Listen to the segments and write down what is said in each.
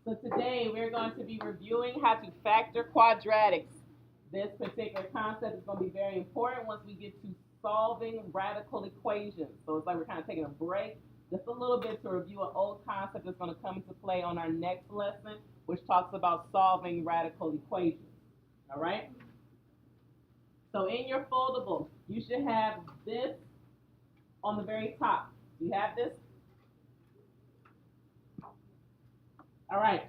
So today we're going to be reviewing how to factor quadratics. This particular concept is going to be very important once we get to solving radical equations. So it's like we're kind of taking a break just a little bit to review an old concept that's going to come into play on our next lesson, which talks about solving radical equations. All right? So in your foldable, you should have this on the very top. Do you have this? All right.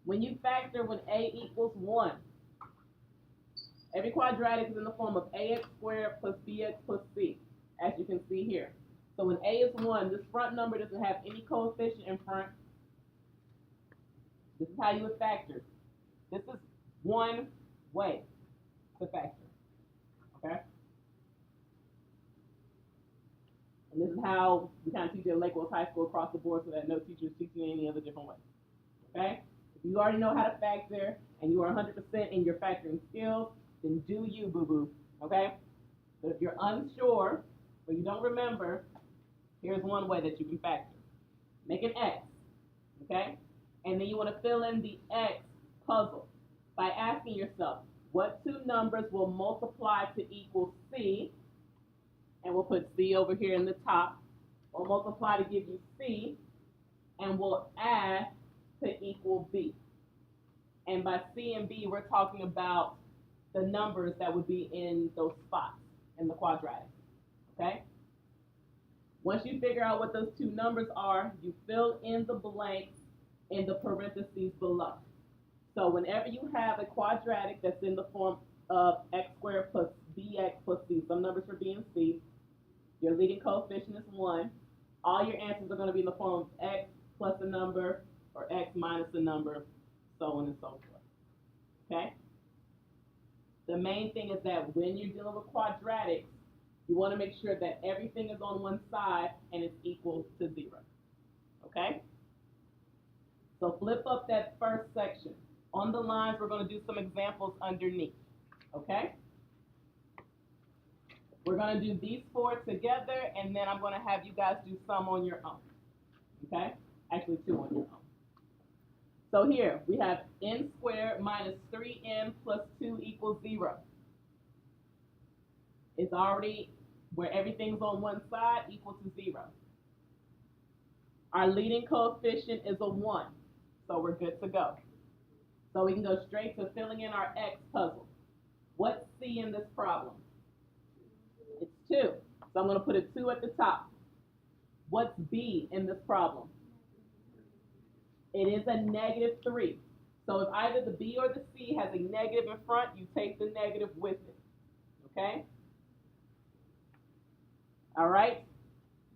When you factor when a equals 1, every quadratic is in the form of ax squared plus bx plus c, as you can see here. So when a is 1, this front number doesn't have any coefficient in front. This is how you would factor. This is one way to factor, okay? And this is how we kind of teach at Lake Wales High School across the board so that no teacher is teaching you any other different way, okay? If you already know how to factor and you are 100% in your factoring skills, then do you, boo-boo, okay? But if you're unsure or you don't remember, here's one way that you can factor. Make an x, okay? And then you want to fill in the x puzzle by asking yourself, what two numbers will multiply to equal c? And we'll put c over here in the top. We'll multiply to give you c, and we'll add to equal b. And by c and b, we're talking about the numbers that would be in those spots in the quadratic, okay? Once you figure out what those two numbers are, you fill in the blanks in the parentheses below. So whenever you have a quadratic that's in the form of x squared plus bx plus c, some numbers for b and c, your leading coefficient is 1, all your answers are going to be in the form of x plus a number or x minus a number, so on and so forth, okay? The main thing is that when you're dealing with quadratics, you want to make sure that everything is on one side and it's equal to 0, okay? So flip up that first section. On the lines, we're going to do some examples underneath, okay? We're going to do these 4 together, and then I'm going to have you guys do some on your own, okay? Actually, 2 on your own. So here, we have n squared minus 3n plus 2 equals 0. It's already where everything's on one side equal to 0. Our leading coefficient is a 1, so we're good to go. So we can go straight to filling in our x puzzle. What's c in this problem? It's 2, so I'm going to put a 2 at the top. What's b in this problem? It is a negative 3. So if either the b or the c has a negative in front, you take the negative with it, okay? All right?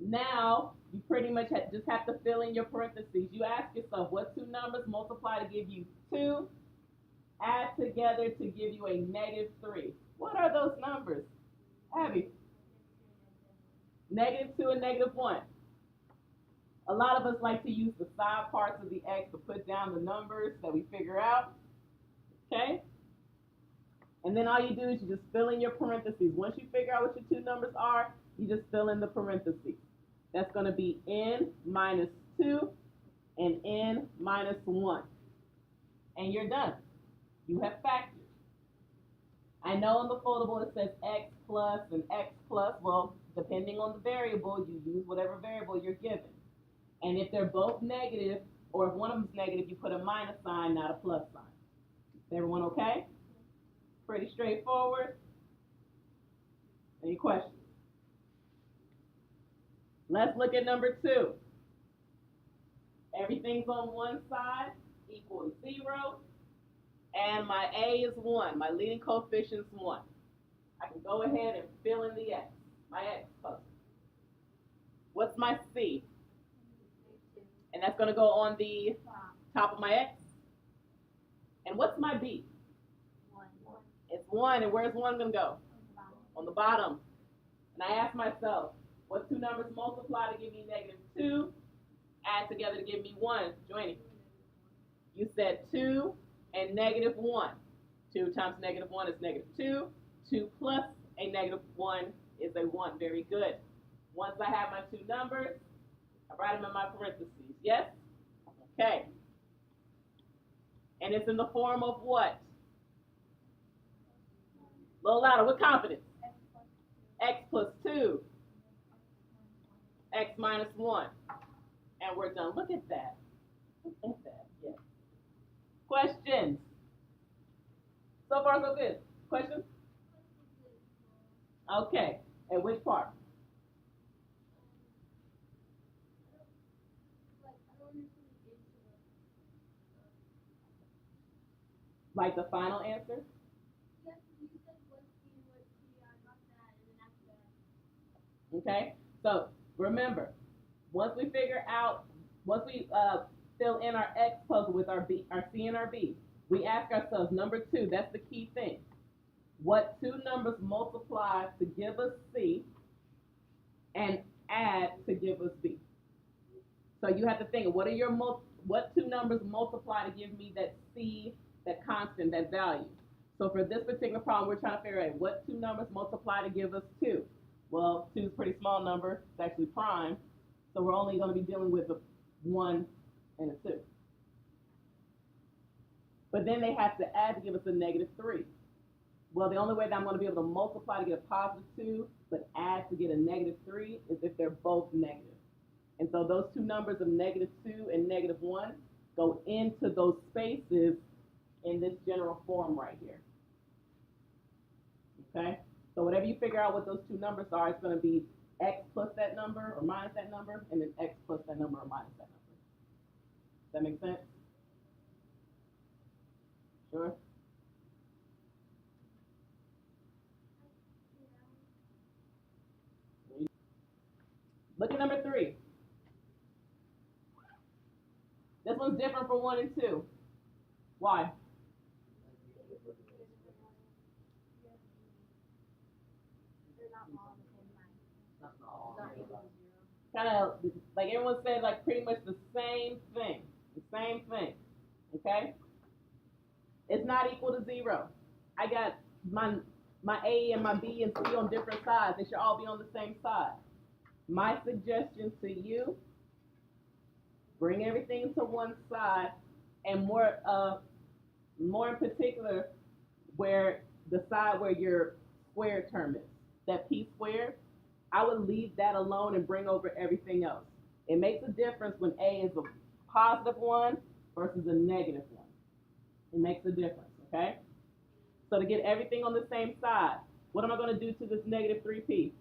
Now, you pretty much just have to fill in your parentheses. You ask yourself, what two numbers multiply to give you 2, add together to give you a negative 3? What are those numbers? Abby? Negative 2 and negative 1. A lot of us like to use the side parts of the x to put down the numbers that we figure out, okay? And then all you do is you just fill in your parentheses. Once you figure out what your two numbers are, you just fill in the parentheses. That's going to be n minus 2 and n minus 1. And you're done. You have factored. I know on the foldable it says x plus and x plus. Well, depending on the variable, you use whatever variable you're given. And if they're both negative, or if one of them's negative, you put a minus sign, not a plus sign. Is everyone okay? Pretty straightforward. Any questions? Let's look at number 2. Everything's on one side, equal to 0. And my a is 1. My leading coefficient is 1. I can go ahead and fill in the x, my x puzzle. What's my c? And that's going to go on the top of my x. And what's my b? 1. It's 1. And where's 1 going to go? On the bottom. And I ask myself, what two numbers multiply to give me negative 2? Add together to give me 1. Joanie. You said 2 and negative 1. 2 times negative 1 is negative 2. 2 plus a negative 1 is a 1. Very good. Once I have my two numbers, I write them in my parentheses. Yes? Okay. And it's in the form of what? A little louder, with confidence. X plus 2, x minus 1. And we're done. Look at that. Look at that. Yeah. Questions? So far, so good. Questions? Okay. And which part? Like the final answer? Okay. So remember, once we fill in our X puzzle with our C and our B, we ask ourselves, number 2, that's the key thing. What 2 numbers multiply to give us C and add to give us B? So you have to think, what 2 numbers multiply to give me that C, that constant, that value? So for this particular problem, we're trying to figure out what 2 numbers multiply to give us 2. Well, 2 is a pretty small number. It's actually prime. So we're only going to be dealing with a 1 and a 2. But then they have to add to give us a negative 3. Well, the only way that I'm going to be able to multiply to get a positive 2, but add to get a negative 3 is if they're both negative. And so those 2 numbers of negative 2 and negative 1 go into those spaces in this general form right here. Okay? So whatever you figure out what those 2 numbers are, it's going to be x plus that number or minus that number, and then x plus that number or minus that number. Does that make sense? Sure? Look at number 3. This one's different from 1 and 2. Why? Kind of like everyone said, like pretty much the same thing. The same thing. Okay? It's not equal to 0. I got my A and my B and C on different sides. They should all be on the same side. My suggestion to you, bring everything to one side, and more in particular, where the side where your squared term is, that P squared, I would leave that alone and bring over everything else. It makes a difference when A is a positive 1 versus a negative 1. It makes a difference, okay? So to get everything on the same side, what am I going to do to this negative 3P?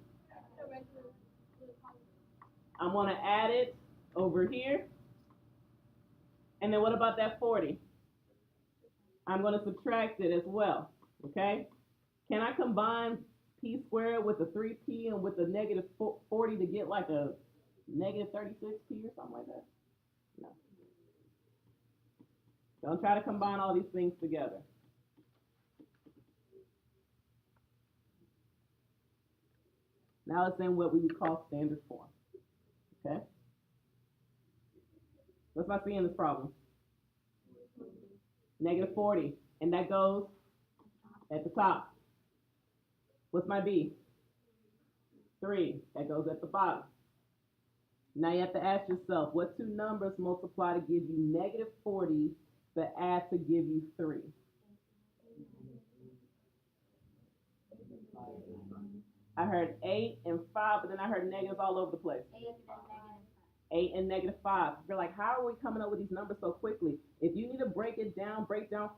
I'm going to add it over here. And then what about that 40? I'm going to subtract it as well, okay? Can I combine P squared with a 3P and with a negative 40 to get like a negative 36P or something like that? No. Don't try to combine all these things together. Now it's in what we would call standard form, okay? What's my C in this problem? Negative 40, and that goes at the top. What's my B? 3, that goes at the bottom. Now you have to ask yourself, what 2 numbers multiply to give you negative 40 but add to give you 3? I heard 8 and 5, but then I heard negatives all over the place. 8 and negative 5. You're like, how are we coming up with these numbers so quickly? If you need to break down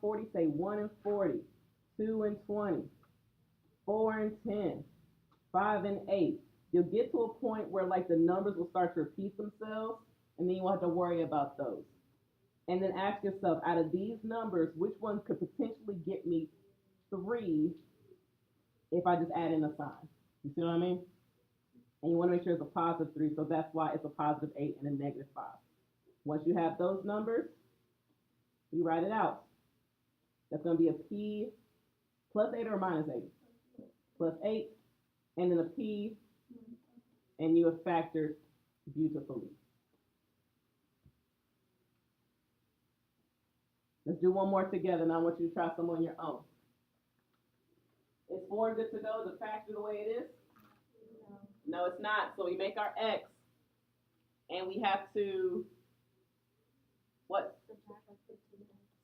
40, say 1 and 40, 2 and 20, 4 and 10, 5 and 8. You'll get to a point where like the numbers will start to repeat themselves, and then you won't have to worry about those. And then ask yourself, out of these numbers, which one could potentially get me 3 if I just add in a sign? You see what I mean? And you want to make sure it's a positive 3, so that's why it's a positive 8 and a negative 5. Once you have those numbers, you write it out. That's going to be a P plus 8 or minus 8? Plus 8, and then a P, and you have factored beautifully. Let's do one more together, and I want you to try some on your own. Is 4 good to go to factor the way it is? No, it's not. So we make our X, and we have to, what?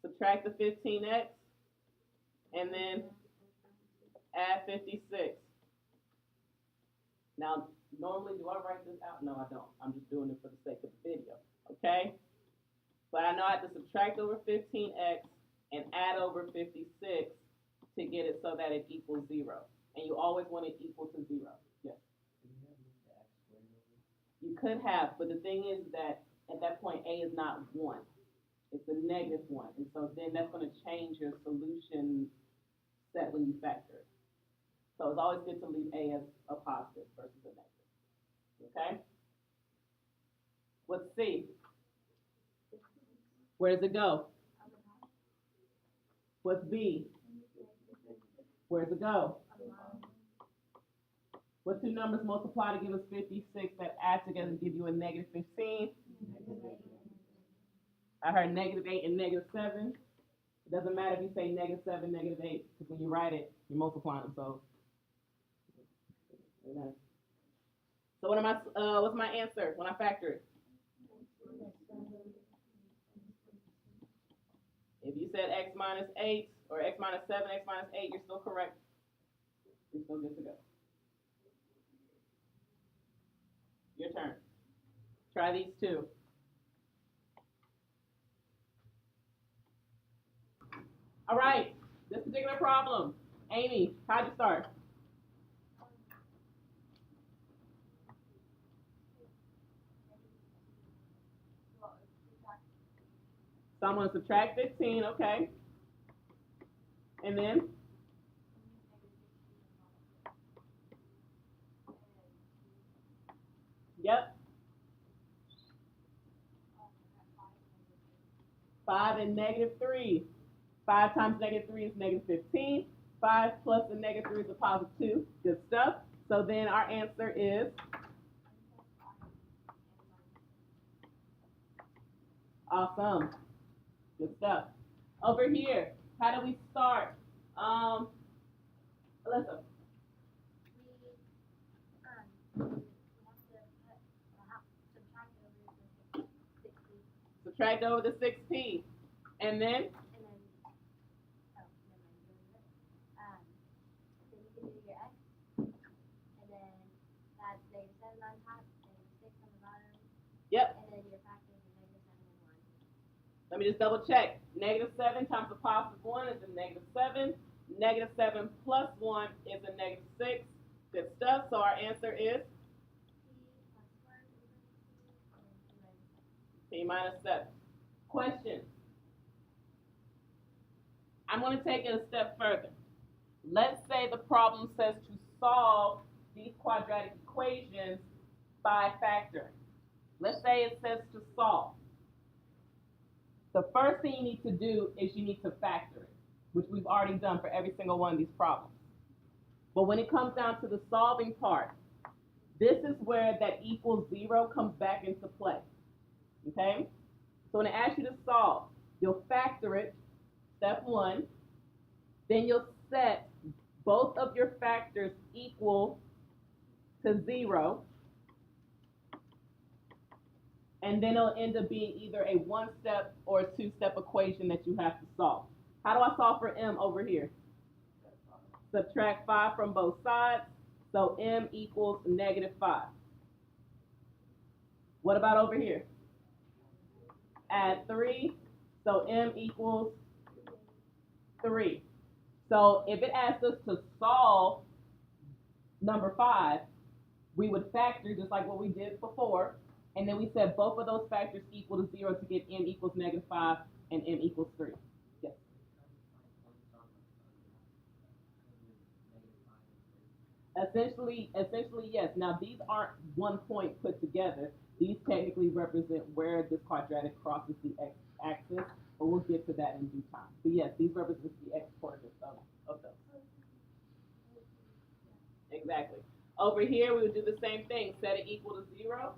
Subtract the 15x, and then add 56. Now, normally, do I write this out? No, I don't. I'm just doing it for the sake of the video, okay? But I know I have to subtract over 15x and add over 56 to get it so that it equals 0. And you always want it equal to 0. Yes? You could have, but the thing is that at that point, a is not 1. It's a negative 1. And so then that's going to change your solution set when you factor it. So it's always good to leave a as a positive versus a negative. Okay? What's C? Where does it go? What's B? Where does it go? What two numbers multiply to give us 56 that add together to give you a negative 15? I heard negative 8 and negative 7. It doesn't matter if you say negative 7, negative 8, because when you write it, you're multiplying them. So what am I? What's my answer when I factor it? If you said x minus 8 or x minus 7, x minus 8, you're still correct. You're still good to go. Your turn. Try these two. All right, this particular problem. Amy, how'd you start? So I'm going to subtract 15, okay. And then? Yep. 5 and negative 3. 5 times negative 3 is negative 15. 5 plus the negative 3 is a positive 2. Good stuff. So then our answer is awesome. Good stuff. Over here, how do we start? Alyssa. Subtract over the 6p. And then? Then you can do your x. And then that's negative 7 on top, negative 6 on the bottom. Yep. And then your factors are negative 7 and 1. Let me just double check. Negative 7 times a positive 1 is a negative 7. Negative 7 plus 1 is a negative 6. Good stuff. So our answer is p minus 7. Question. I'm going to take it a step further. Let's say the problem says to solve these quadratic equations by factoring. Let's say it says to solve. The first thing you need to do is you need to factor it, which we've already done for every single one of these problems. But when it comes down to the solving part, this is where that equals 0 comes back into play. Okay? So when it asks you to solve, you'll factor it, step 1. Then you'll set both of your factors equal to 0. And then it'll end up being either a 1-step or a 2-step equation that you have to solve. How do I solve for m over here? Subtract 5 from both sides, so m equals negative 5. What about over here? Add 3, so m equals 3. So if it asks us to solve number 5, we would factor just like what we did before, and then we set both of those factors equal to 0 to get m equals negative 5 and m equals 3. Yes. Essentially, yes. Now, these aren't one point put together. These technically represent where this quadratic crosses the x-axis, but we'll get to that in due time. But yes, these represent the x-coordinates of those. Exactly. Over here, we would do the same thing. Set it equal to 0.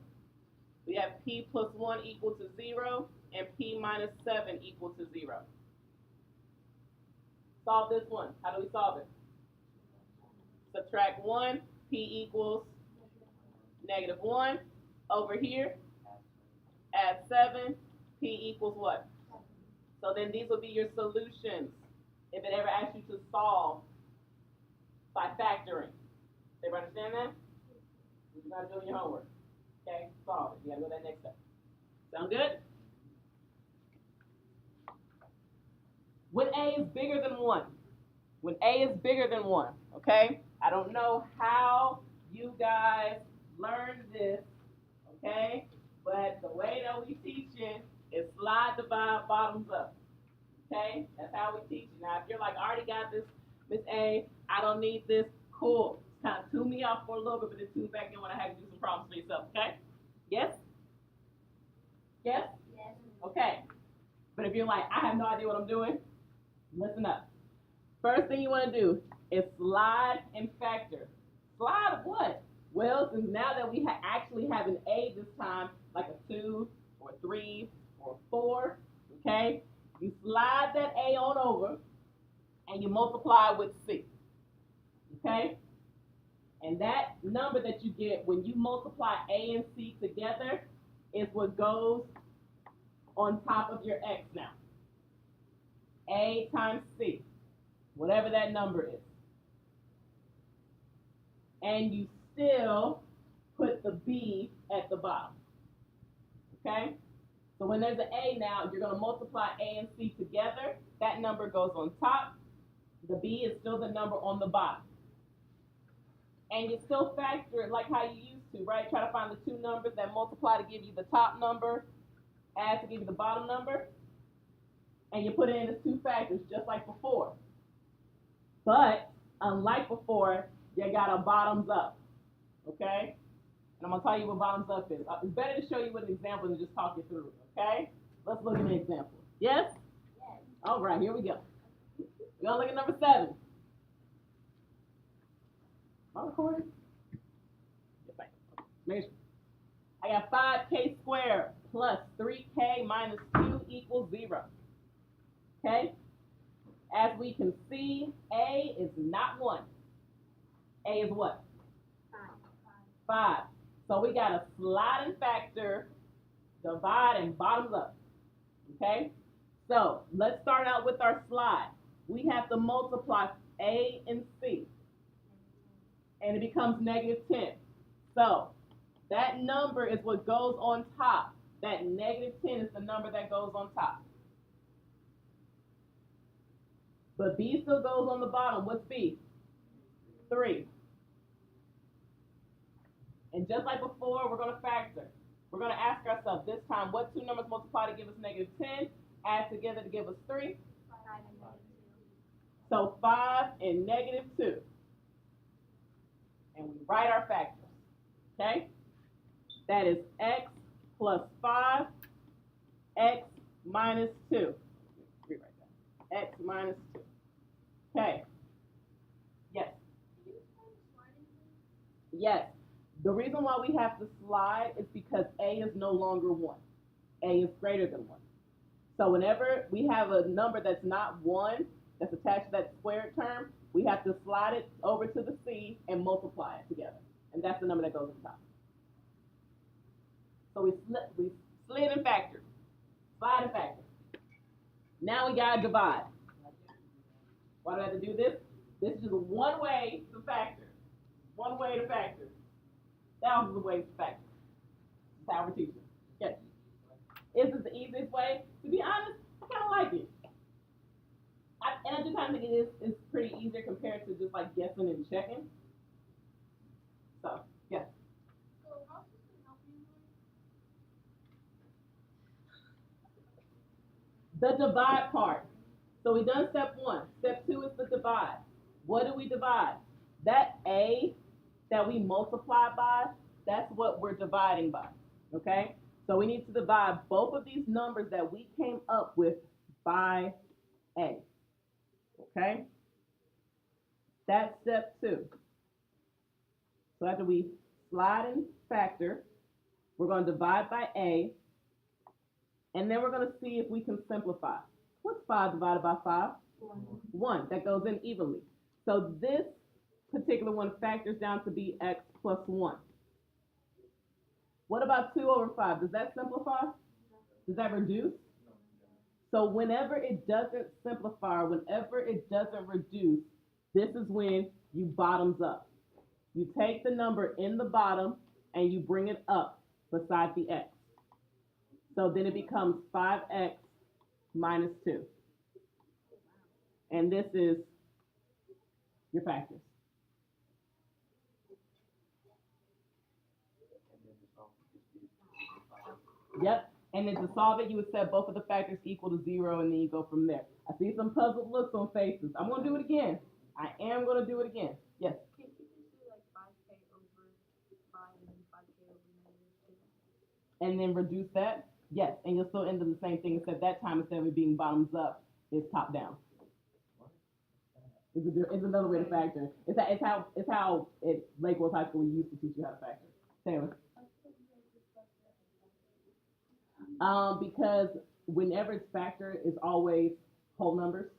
We have p plus 1 equal to 0, and p minus 7 equal to 0. Solve this one. How do we solve it? Subtract 1, p equals negative 1. Over here, add 7, p equals what? So then these will be your solutions if it ever asks you to solve by factoring. Everybody understand that? You gotta do your homework. Okay, solve it. You gotta go to that next step. Sound good? When A is bigger than 1. When A is bigger than 1, okay? I don't know how you guys learned this, okay? But the way that we teach it is slide, divide, bottoms up. Okay? That's how we teach it. Now, if you're like, I already got this, Miss A, I don't need this, cool. Kind of tune me off for a little bit, but then tune back in when I have to do some problems for yourself, okay? Yes? Yes? Yes. Okay. But if you're like, I have no idea what I'm doing, listen up. First thing you want to do is slide and factor. Slide what? Well, since now that we actually have an A this time, like a 2 or a 3 or a 4, okay? You slide that A on over and you multiply with C, okay? And that number that you get when you multiply A and C together is what goes on top of your X now. A times C, whatever that number is. And you still put the B at the bottom, okay? So when there's an A now, you're going to multiply A and C together. That number goes on top. The B is still the number on the bottom. And you still factor it like how you used to, right? Try to find the two numbers that multiply to give you the top number, add to give you the bottom number. And you put it in as two factors, just like before. But, unlike before, you got a bottoms up, okay? And I'm going to tell you what bottoms up is. It's better to show you with an example than just talk you through it, okay? Let's look at an example. Yes? Yes. All right, here we go. We're going to look at number 7. Am I recording? Yes, make sure. I got 5k squared plus 3k minus 2 equals 0. Okay? As we can see, A is not 1. A is what? 5. So we got to slide and factor, divide, and bottoms up. Okay? So let's start out with our slide. We have to multiply A and C. And it becomes negative 10. So that number is what goes on top. That negative 10 is the number that goes on top. But B still goes on the bottom. What's B? 3. And just like before, we're going to factor. We're going to ask ourselves this time, what two numbers multiply to give us negative 10, add together to give us 3? 5 and -2. So 5 and negative 2. And we write our factors, okay? That is x plus 5, x minus 2. Rewrite that. X minus 2. Okay. Yes. Yes. The reason why we have to slide is because A is no longer 1. A is greater than 1. So whenever we have a number that's not 1, that's attached to that squared term, we have to slide it over to the C and multiply it together. And that's the number that goes on top. So we slid and factored. Slide and factor. Now we gotta divide. Why do I have to do this? This is just one way to factor. One way to factor. Thousands of ways to factor. That's how we're teaching. Okay. Is this the easiest way? To be honest, I kind of like it. And I do kind of think it's pretty easier compared to just like guessing and checking. So, yeah. So how's this going to help you? The divide part. So we done step 1. Step 2 is the divide. What do we divide? That A that we multiply by, that's what we're dividing by. Okay? So we need to divide both of these numbers that we came up with by A. Okay? That's step 2. So after we slide and factor, we're going to divide by A, and then we're going to see if we can simplify. What's 5 divided by 5? 1. That goes in evenly. So this particular one factors down to be x plus 1. What about 2 over 5? Does that simplify? Does that reduce? So whenever it doesn't simplify, or whenever it doesn't reduce, this is when you bottoms up. You take the number in the bottom and you bring it up beside the x. So then it becomes 5x minus 2. And this is your factors. Yep. And then to solve it, you would set both of the factors equal to 0, and then you go from there. I see some puzzled looks on faces. I'm going to do it again. I am going to do it again. Yes? Can you just do like 5k over 5 and then 5k over -2? And then reduce that? Yes. And you'll still end up the same thing, except that time, instead of it being bottoms up, it's top down. It's another way to factor. It's how at Lake Worth High School we used to teach you how to factor. Taylor? Because whenever it's factored, it's always whole numbers.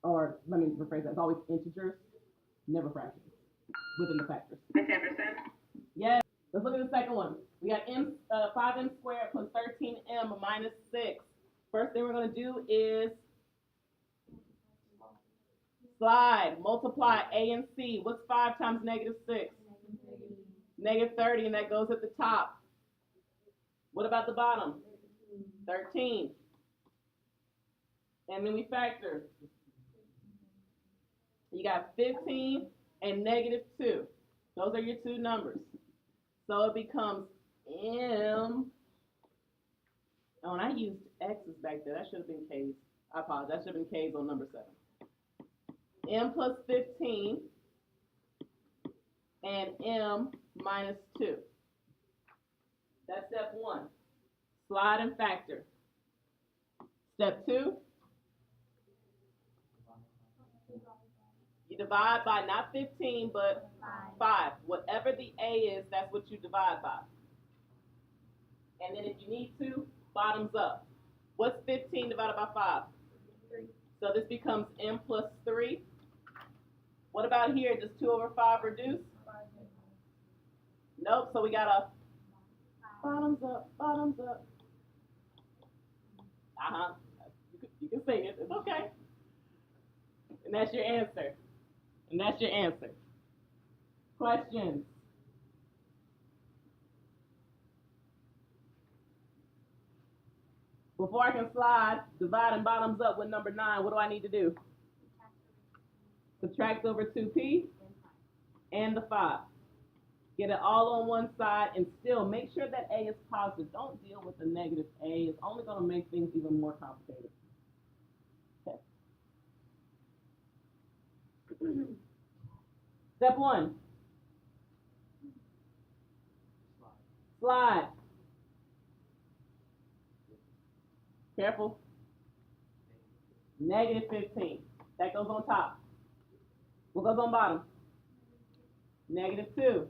Or let me rephrase that. It's always integers, never fractions within the factors. I 10%. Yes. Let's look at the second one. We got 5m squared plus 13m minus 6. First thing we're going to do is slide, multiply a and c. What's 5 times -6? -30, and that goes at the top. What about the bottom? 13. And then we factor. You got 15 and -2. Those are your two numbers. So it becomes m. Oh, and I used x's back there. That should have been k's. I apologize. That should have been k's on number 7. M plus 15 and m minus 2. That's step 1. Slide and factor. Step 2. You divide by not 15, but 5. Whatever the a is, that's what you divide by. And then if you need to, bottoms up. What's 15 divided by 5? 3. So this becomes m plus 3. What about here? Does 2 over 5 reduce? Nope, so we got a bottoms up, bottoms up. Uh-huh. You can sing it. It's okay. And that's your answer. And that's your answer. Questions? Before I can slide, divide and bottoms up with number 9, what do I need to do? Subtract over 2p and the 5. Get it all on one side and still make sure that a is positive. Don't deal with the negative a. It's only going to make things even more complicated. Okay. Step 1. Slide. Careful. -15. That goes on top. What goes on bottom? -2.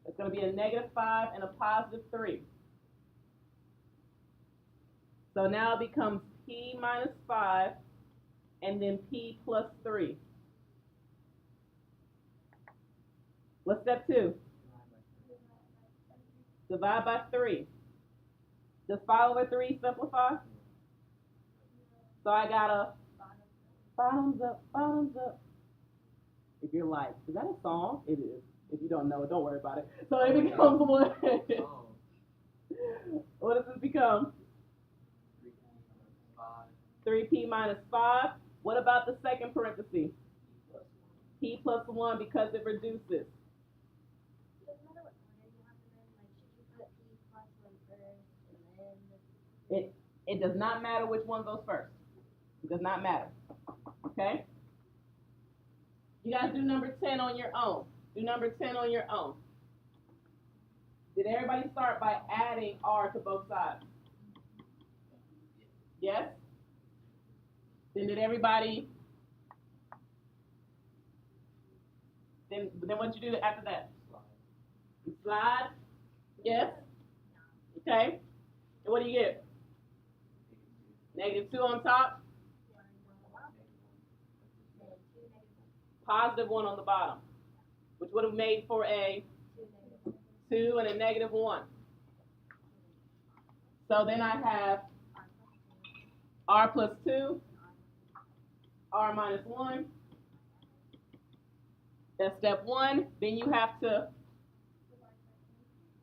It's going to be a -5 and a +3. So now it becomes p minus 5 and then p plus 3. What's step 2? Divide by 3. Does 5 over 3 simplify? So I got a bottoms up, bottoms up. If you're like, is that a song? It is. If you don't know it, don't worry about it. So it becomes what? What does this become? 3p minus 5. What about the second parenthesis? P plus 1 because it reduces. Doesn't matter what order you have them in. Like, should you put p plus 1 first and then It does not matter which one goes first. It does not matter. Okay? You guys do number 10 on your own. Do number 10 on your own. Did everybody start by adding r to both sides? Yes? Then did everybody? Then what you do after that? You slide. Yes? Okay. And what do you get? -2 on top. +1 on the bottom, which would have made for a 2 and a -1. So then I have r plus 2, r minus 1. That's step 1. Then you have to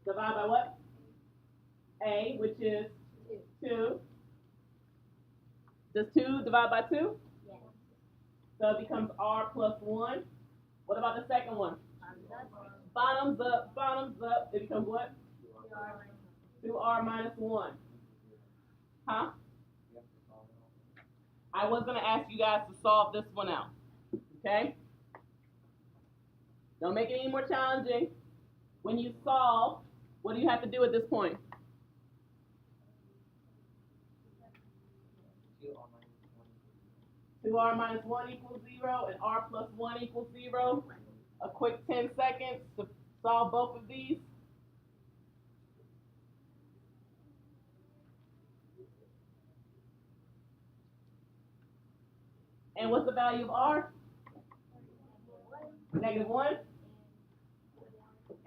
divide by what? A, which is 2. Does 2 divide by 2? Yes. So it becomes r plus 1. What about the second one? Bottoms up, bottoms up. It becomes what? 2r minus 1. Huh? I was going to ask you guys to solve this one out. Okay? Don't make it any more challenging. When you solve, what do you have to do at this point? 2r minus 1 equals 0 and r plus 1 equals 0. A quick 10 seconds to solve both of these. And what's the value of r? Negative 1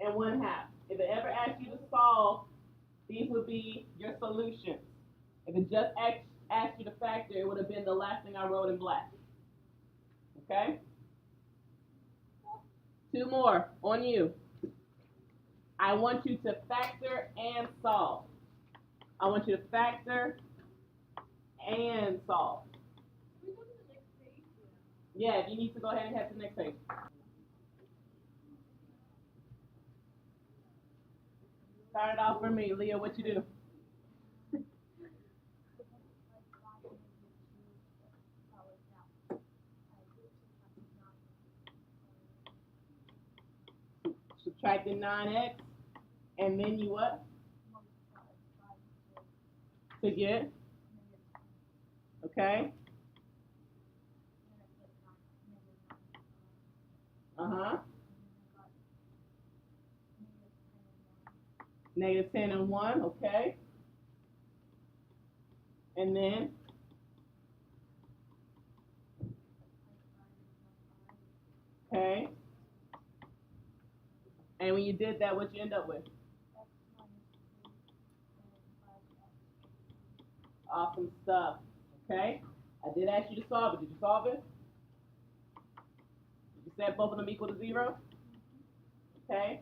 and 1/2. If it ever asks you to solve, these would be your solutions. If it just asked you to factor, it would have been the last thing I wrote in black. Okay? 2 more on you. I want you to factor and solve. I want you to factor and solve. Can we go to the next page? Yeah, if you need to go ahead and head to the next page. Start it off for me. Leah, what you do? Subtracting 9x, and then you what? To get? Okay. Uh-huh. Negative 10 and 1, okay. And then? Okay. And when you did that, what you end up with? Awesome stuff. Okay. I did ask you to solve it. Did you solve it? You said both of them equal to 0? Okay.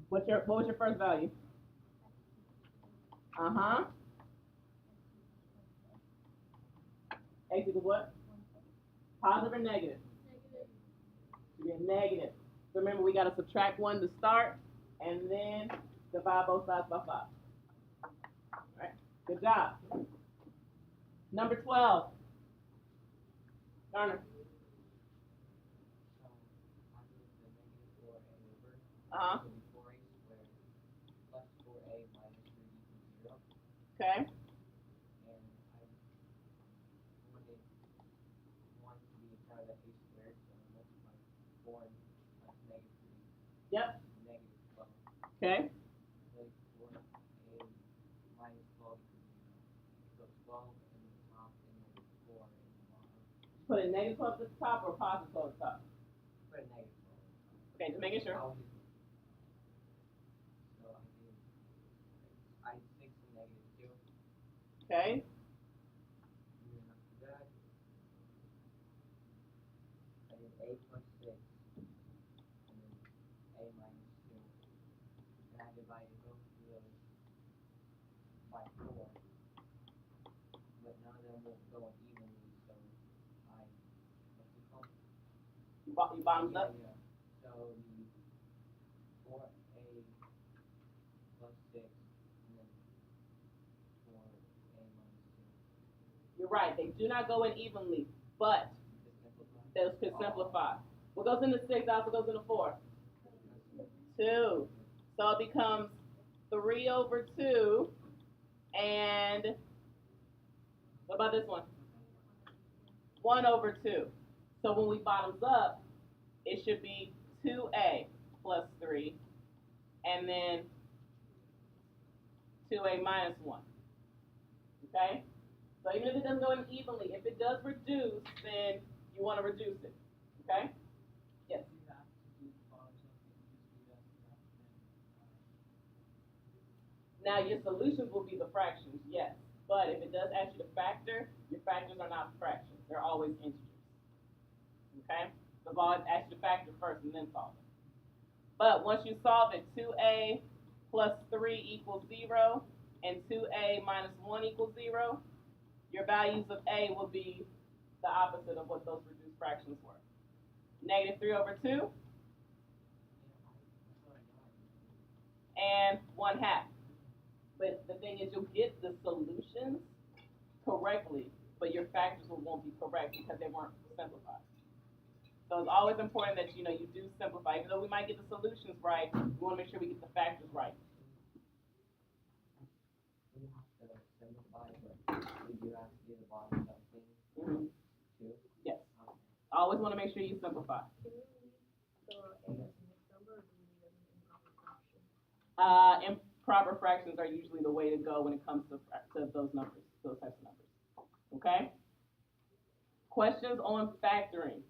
What was your first value? Uh-huh. X equals what? Positive or negative? Should be a negative. So remember, we got to subtract 1 to start, and then divide both sides by 5. All right. Good job. Number 12. Garner. Uh-huh. Okay. Yep. Okay. Put a negative 12 at the top or a positive 12 at the top? Okay, just making sure. Okay. You bottoms up? So the 4a plus 6 and then 4a minus You're right. They do not go in evenly, but 2. those could simplify. What goes into 6 also goes into 4? 2. So it becomes 3 over 2. And what about this one? 1 over 2. So when we bottoms up, it should be 2a plus 3, and then 2a minus 1. Okay? So even if it doesn't go in evenly, if it does reduce, then you want to reduce it. Okay? Yes? Now, your solutions will be the fractions, yes. But if it does ask you to factor, your factors are not fractions. They're always integers. Okay? The always asks you to factor first and then solve it. But once you solve it, 2a plus 3 equals 0, and 2a minus 1 equals 0, your values of a will be the opposite of what those reduced fractions were. Negative 3 over 2 and 1/2. But the thing is, you'll get the solutions correctly, but your factors won't be correct because they weren't simplified. So it's always important that you do simplify. Even though we might get the solutions right, we want to make sure we get the factors right. We have to simplify, but we do have to do the bottom up thing Mm-hmm. too. Yes. Okay. I always want to make sure you simplify. Can we leave the A as a mixed number, or do we leave it as an improper fraction? Improper fractions are usually the way to go when it comes to those numbers, those types of numbers. Okay? Questions on factoring?